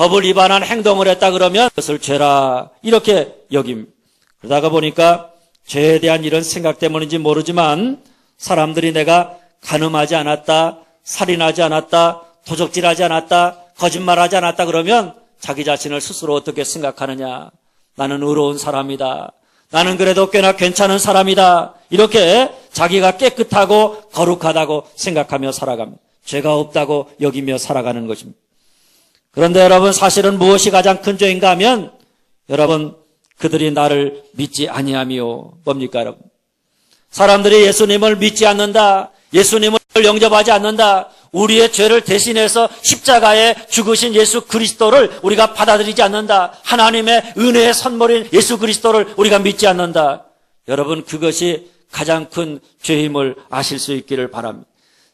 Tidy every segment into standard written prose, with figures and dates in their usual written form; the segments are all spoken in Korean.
법을 위반한 행동을 했다 그러면 그것을 죄라 이렇게 여깁니다. 그러다가 보니까 죄에 대한 이런 생각 때문인지 모르지만 사람들이 내가 간음하지 않았다, 살인하지 않았다, 도적질하지 않았다, 거짓말하지 않았다 그러면 자기 자신을 스스로 어떻게 생각하느냐. 나는 의로운 사람이다. 나는 그래도 꽤나 괜찮은 사람이다. 이렇게 자기가 깨끗하고 거룩하다고 생각하며 살아갑니다. 죄가 없다고 여기며 살아가는 것입니다. 그런데 여러분 사실은 무엇이 가장 큰 죄인가 하면 여러분 그들이 나를 믿지 아니하며 뭡니까 여러분? 사람들이 예수님을 믿지 않는다. 예수님을 영접하지 않는다. 우리의 죄를 대신해서 십자가에 죽으신 예수 그리스도를 우리가 받아들이지 않는다. 하나님의 은혜의 선물인 예수 그리스도를 우리가 믿지 않는다. 여러분 그것이 가장 큰 죄임을 아실 수 있기를 바랍니다.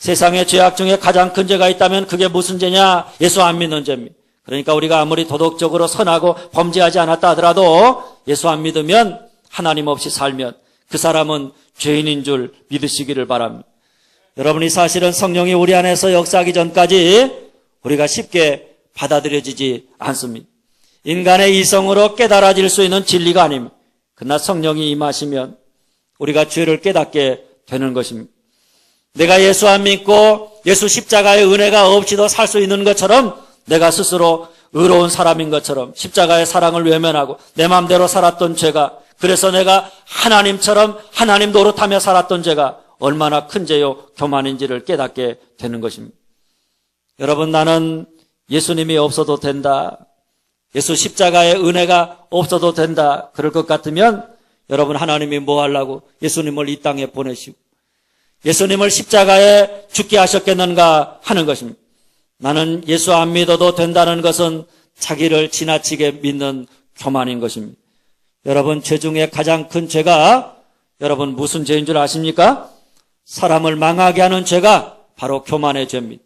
세상의 죄악 중에 가장 큰 죄가 있다면 그게 무슨 죄냐? 예수 안 믿는 죄입니다. 그러니까 우리가 아무리 도덕적으로 선하고 범죄하지 않았다 하더라도 예수 안 믿으면 하나님 없이 살면 그 사람은 죄인인 줄 믿으시기를 바랍니다. 여러분이 사실은 성령이 우리 안에서 역사하기 전까지 우리가 쉽게 받아들여지지 않습니다. 인간의 이성으로 깨달아질 수 있는 진리가 아닙니다. 그러나 성령이 임하시면 우리가 죄를 깨닫게 되는 것입니다. 내가 예수 안 믿고 예수 십자가의 은혜가 없이도 살 수 있는 것처럼 내가 스스로 의로운 사람인 것처럼 십자가의 사랑을 외면하고 내 마음대로 살았던 죄가 그래서 내가 하나님처럼 하나님 노릇하며 살았던 죄가 얼마나 큰 죄요 교만인지를 깨닫게 되는 것입니다. 여러분 나는 예수님이 없어도 된다. 예수 십자가의 은혜가 없어도 된다. 그럴 것 같으면 여러분 하나님이 뭐 하려고 예수님을 이 땅에 보내시고 예수님을 십자가에 죽게 하셨겠는가 하는 것입니다. 나는 예수 안 믿어도 된다는 것은 자기를 지나치게 믿는 교만인 것입니다. 여러분 죄 중에 가장 큰 죄가 여러분 무슨 죄인 줄 아십니까? 사람을 망하게 하는 죄가 바로 교만의 죄입니다.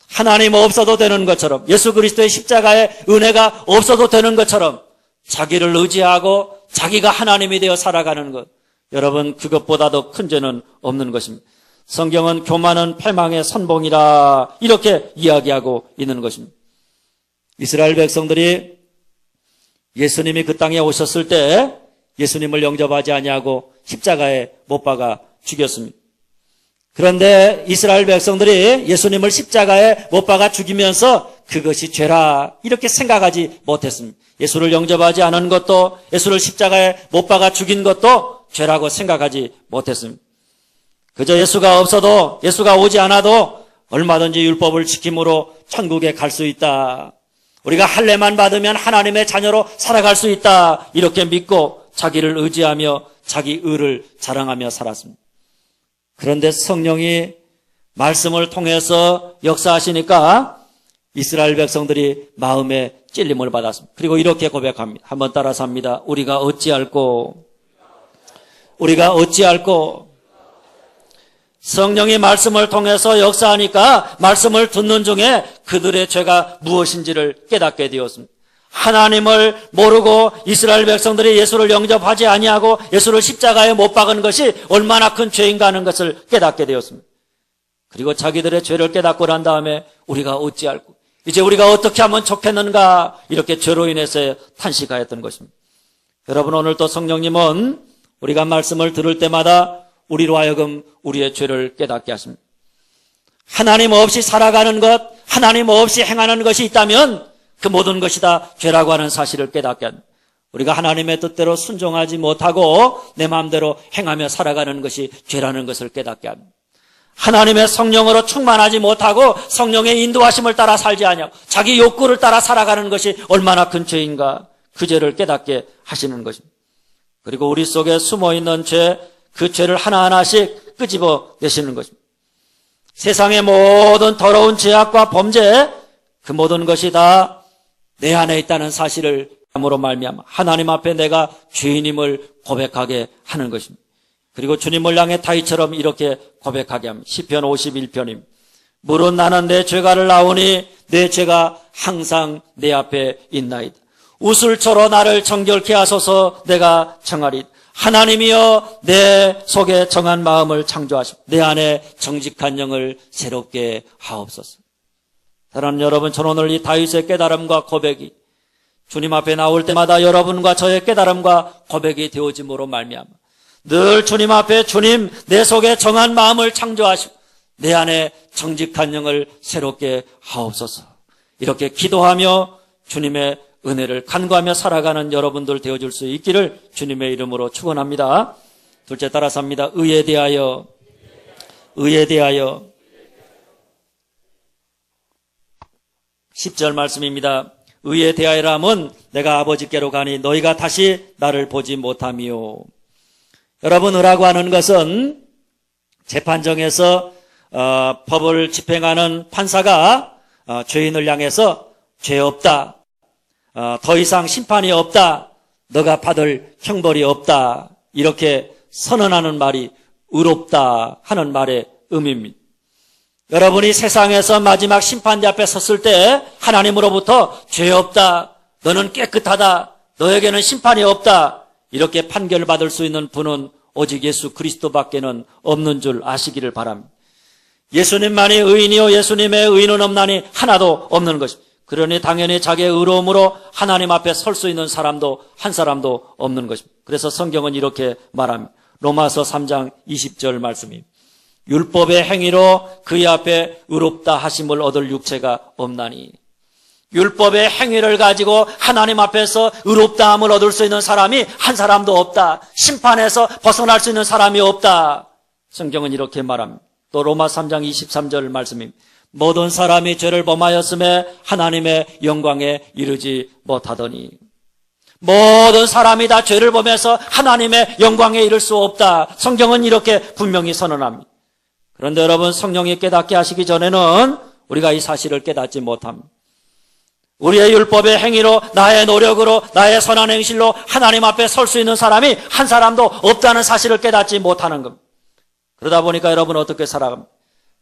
하나님 없어도 되는 것처럼 예수 그리스도의 십자가의 은혜가 없어도 되는 것처럼 자기를 의지하고 자기가 하나님이 되어 살아가는 것 여러분 그것보다도 큰 죄는 없는 것입니다. 성경은 교만은 패망의 선봉이라 이렇게 이야기하고 있는 것입니다. 이스라엘 백성들이 예수님이 그 땅에 오셨을 때 예수님을 영접하지 아니하고 십자가에 못 박아 죽였습니다. 그런데 이스라엘 백성들이 예수님을 십자가에 못 박아 죽이면서 그것이 죄라 이렇게 생각하지 못했습니다. 예수를 영접하지 않은 것도 예수를 십자가에 못 박아 죽인 것도 죄라고 생각하지 못했습니다. 그저 예수가 없어도 예수가 오지 않아도 얼마든지 율법을 지킴으로 천국에 갈 수 있다. 우리가 할례만 받으면 하나님의 자녀로 살아갈 수 있다. 이렇게 믿고 자기를 의지하며 자기 의를 자랑하며 살았습니다. 그런데 성령이 말씀을 통해서 역사하시니까 이스라엘 백성들이 마음에 찔림을 받았습니다. 그리고 이렇게 고백합니다. 한번 따라서 합니다. 우리가 어찌할꼬 성령이 말씀을 통해서 역사하니까 말씀을 듣는 중에 그들의 죄가 무엇인지를 깨닫게 되었습니다. 하나님을 모르고 이스라엘 백성들이 예수를 영접하지 아니하고 예수를 십자가에 못 박은 것이 얼마나 큰 죄인가 하는 것을 깨닫게 되었습니다. 그리고 자기들의 죄를 깨닫고 난 다음에 우리가 어찌할꼬 이제 우리가 어떻게 하면 좋겠는가 이렇게 죄로 인해서 탄식하였던 것입니다. 여러분 오늘 또 성령님은 우리가 말씀을 들을 때마다 우리로 하여금 우리의 죄를 깨닫게 하십니다. 하나님 없이 살아가는 것, 하나님 없이 행하는 것이 있다면 그 모든 것이 다 죄라고 하는 사실을 깨닫게 합니다. 우리가 하나님의 뜻대로 순종하지 못하고 내 마음대로 행하며 살아가는 것이 죄라는 것을 깨닫게 합니다. 하나님의 성령으로 충만하지 못하고 성령의 인도하심을 따라 살지 아니하고 자기 욕구를 따라 살아가는 것이 얼마나 큰 죄인가 그 죄를 깨닫게 하시는 것입니다. 그리고 우리 속에 숨어있는 죄, 그 죄를 하나하나씩 끄집어 내시는 것입니다. 세상의 모든 더러운 죄악과 범죄 그 모든 것이 다 내 안에 있다는 사실을 함으로 말미암아 하나님 앞에 내가 죄인임을 고백하게 하는 것입니다. 그리고 주님을 향해 다윗처럼 이렇게 고백하게 합니다. 시편 51편입니다. 물은 나는 내 죄가를 나오니 내 죄가 항상 내 앞에 있나이다. 우슬초로 나를 정결케 하소서 내가 청하리. 하나님이여 내 속에 정한 마음을 창조하시고 내 안에 정직한 영을 새롭게 하옵소서. 사랑하는 여러분, 저는 오늘 이 다윗의 깨달음과 고백이 주님 앞에 나올 때마다 여러분과 저의 깨달음과 고백이 되어짐으로 말미암아 늘 주님 앞에 주님 내 속에 정한 마음을 창조하시고 내 안에 정직한 영을 새롭게 하옵소서. 이렇게 기도하며 주님의 은혜를 간구하며 살아가는 여러분들 되어줄 수 있기를 주님의 이름으로 축원합니다. 둘째 따라서 합니다. 의에 대하여 10절 말씀입니다. 의에 대하여라 함은 내가 아버지께로 가니 너희가 다시 나를 보지 못함이요. 여러분, 의라고 하는 것은 재판정에서 법을 집행하는 판사가 죄인을 향해서 죄 없다, 더 이상 심판이 없다, 너가 받을 형벌이 없다, 이렇게 선언하는 말이 의롭다 하는 말의 의미입니다. 여러분이 세상에서 마지막 심판대 앞에 섰을 때 하나님으로부터 죄 없다, 너는 깨끗하다, 너에게는 심판이 없다, 이렇게 판결받을 수 있는 분은 오직 예수 그리스도밖에는 없는 줄 아시기를 바랍니다. 예수님만이 의인이요 예수님의 의인은 없나니 하나도 없는 것입니다. 그러니 당연히 자기의 의로움으로 하나님 앞에 설 수 있는 사람도 한 사람도 없는 것입니다. 그래서 성경은 이렇게 말합니다. 로마서 3장 20절 말씀입니다. 율법의 행위로 그의 앞에 의롭다 하심을 얻을 육체가 없나니. 율법의 행위를 가지고 하나님 앞에서 의롭다함을 얻을 수 있는 사람이 한 사람도 없다. 심판에서 벗어날 수 있는 사람이 없다. 성경은 이렇게 말합니다. 또 로마 3장 23절 말씀입니다. 모든 사람이 죄를 범하였음에 하나님의 영광에 이르지 못하더니. 모든 사람이 다 죄를 범해서 하나님의 영광에 이를 수 없다. 성경은 이렇게 분명히 선언합니다. 그런데 여러분, 성령이 깨닫게 하시기 전에는 우리가 이 사실을 깨닫지 못합니다. 우리의 율법의 행위로, 나의 노력으로, 나의 선한 행실로 하나님 앞에 설 수 있는 사람이 한 사람도 없다는 사실을 깨닫지 못하는 겁니다. 그러다 보니까 여러분 어떻게 살아갑니까?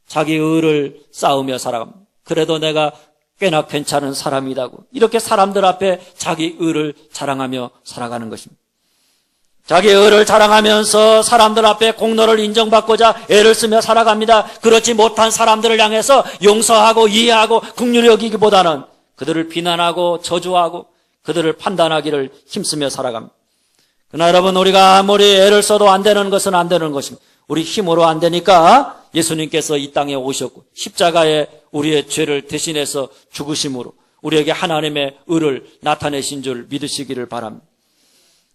자기 의를 쌓으며 살아갑니다. 그래도 내가 꽤나 괜찮은 사람이라고 이렇게 사람들 앞에 자기 의를 자랑하며 살아가는 것입니다. 자기 의를 자랑하면서 사람들 앞에 공로를 인정받고자 애를 쓰며 살아갑니다. 그렇지 못한 사람들을 향해서 용서하고 이해하고 긍휼히 여기기보다는 그들을 비난하고 저주하고 그들을 판단하기를 힘쓰며 살아갑니다. 그러나 여러분, 우리가 아무리 애를 써도 안 되는 것은 안 되는 것입니다. 우리 힘으로 안 되니까 예수님께서 이 땅에 오셨고 십자가에 우리의 죄를 대신해서 죽으심으로 우리에게 하나님의 의를 나타내신 줄 믿으시기를 바랍니다.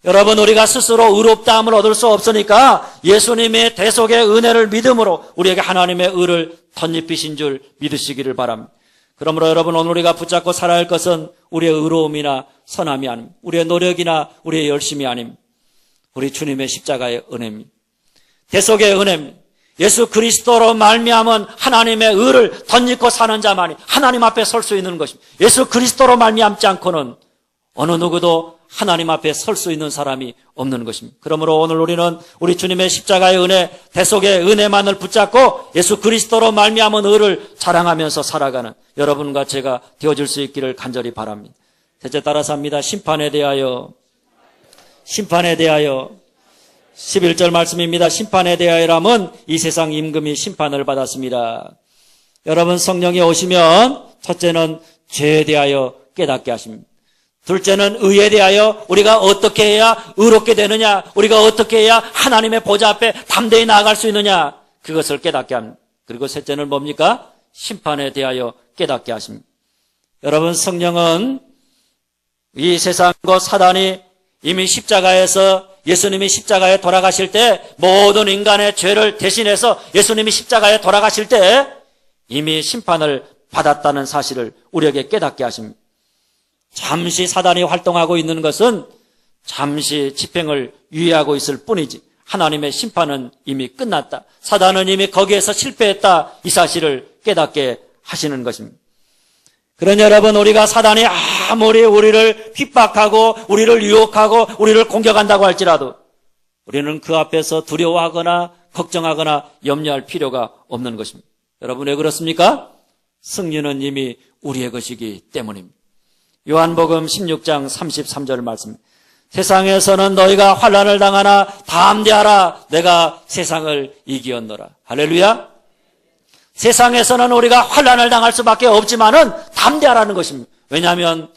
여러분, 우리가 스스로 의롭다함을 얻을 수 없으니까 예수님의 대속의 은혜를 믿음으로 우리에게 하나님의 의를 덧입히신 줄 믿으시기를 바랍니다. 그러므로 여러분, 오늘 우리가 붙잡고 살아야 할 것은 우리의 의로움이나 선함이 아닙니다. 우리의 노력이나 우리의 열심이 아닙니다. 우리 주님의 십자가의 은혜입니다. 대속의 은혜입니다. 예수 그리스도로 말미암은 하나님의 의를 덧입고 사는 자만이 하나님 앞에 설 수 있는 것입니다. 예수 그리스도로 말미암지 않고는 어느 누구도 하나님 앞에 설 수 있는 사람이 없는 것입니다. 그러므로 오늘 우리는 우리 주님의 십자가의 은혜, 대속의 은혜만을 붙잡고 예수 그리스도로 말미암은 의를 자랑하면서 살아가는 여러분과 제가 되어줄 수 있기를 간절히 바랍니다. 셋째 따라서 합니다. 심판에 대하여 11절 말씀입니다. 심판에 대하여라면 이 세상 임금이 심판을 받았습니다. 여러분, 성령이 오시면 첫째는 죄에 대하여 깨닫게 하십니다. 둘째는 의에 대하여 우리가 어떻게 해야 의롭게 되느냐, 우리가 어떻게 해야 하나님의 보좌 앞에 담대히 나아갈 수 있느냐, 그것을 깨닫게 합니다. 그리고 셋째는 뭡니까? 심판에 대하여 깨닫게 하십니다. 여러분, 성령은 이 세상과 사단이 이미 십자가에서 예수님이 십자가에 돌아가실 때 모든 인간의 죄를 대신해서 예수님이 십자가에 돌아가실 때 이미 심판을 받았다는 사실을 우리에게 깨닫게 하십니다. 잠시 사단이 활동하고 있는 것은 잠시 집행을 유예하고 있을 뿐이지 하나님의 심판은 이미 끝났다. 사단은 이미 거기에서 실패했다. 이 사실을 깨닫게 하시는 것입니다. 그러니 여러분, 우리가 사단이 아무리 우리를 핍박하고 우리를 유혹하고 우리를 공격한다고 할지라도 우리는 그 앞에서 두려워하거나 걱정하거나 염려할 필요가 없는 것입니다. 여러분, 왜 그렇습니까? 승리는 이미 우리의 것이기 때문입니다. 요한복음 16장 33절 말씀. 세상에서는 너희가 환난을 당하나 담대하라. 내가 세상을 이기었노라. 할렐루야. 세상에서는 우리가 환난을 당할 수밖에 없지만은 담대하라는 것입니다. 왜냐하면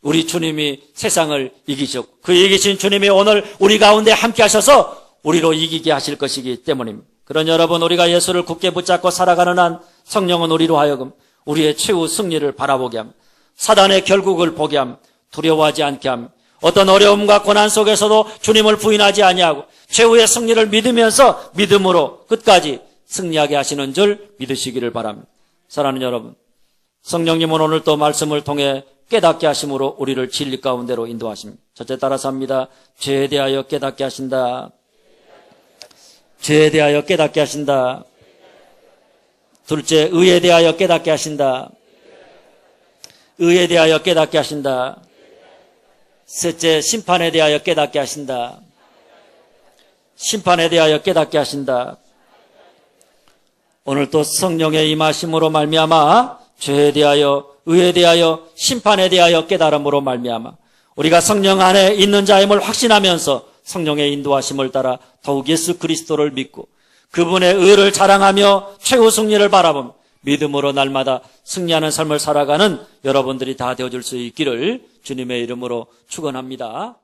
우리 주님이 세상을 이기셨고 그 이기신 주님이 오늘 우리 가운데 함께 하셔서 우리로 이기게 하실 것이기 때문입니다. 그런 여러분, 우리가 예수를 굳게 붙잡고 살아가는 한 성령은 우리로 하여금 우리의 최후 승리를 바라보게 함, 사단의 결국을 보게 함, 두려워하지 않게 함, 어떤 어려움과 고난 속에서도 주님을 부인하지 아니하고 최후의 승리를 믿으면서 믿음으로 끝까지 승리하게 하시는 줄 믿으시기를 바랍니다. 사랑하는 여러분, 성령님은 오늘 또 말씀을 통해 깨닫게 하심으로 우리를 진리 가운데로 인도하십니다. 첫째 따라서 합니다. 죄에 대하여 깨닫게 하신다. 죄에 대하여 깨닫게 하신다. 둘째, 의에 대하여 깨닫게 하신다. 의에 대하여 깨닫게 하신다. 셋째, 심판에 대하여 깨닫게 하신다. 심판에 대하여 깨닫게 하신다. 오늘 또 성령의 임하심으로 말미암아 죄에 대하여, 의에 대하여, 심판에 대하여 깨달음으로 말미암아 우리가 성령 안에 있는 자임을 확신하면서 성령의 인도하심을 따라 더욱 예수 그리스도를 믿고 그분의 의를 자랑하며 최후 승리를 바라보며 믿음으로 날마다 승리하는 삶을 살아가는 여러분들이 다 되어줄 수 있기를 주님의 이름으로 축원합니다.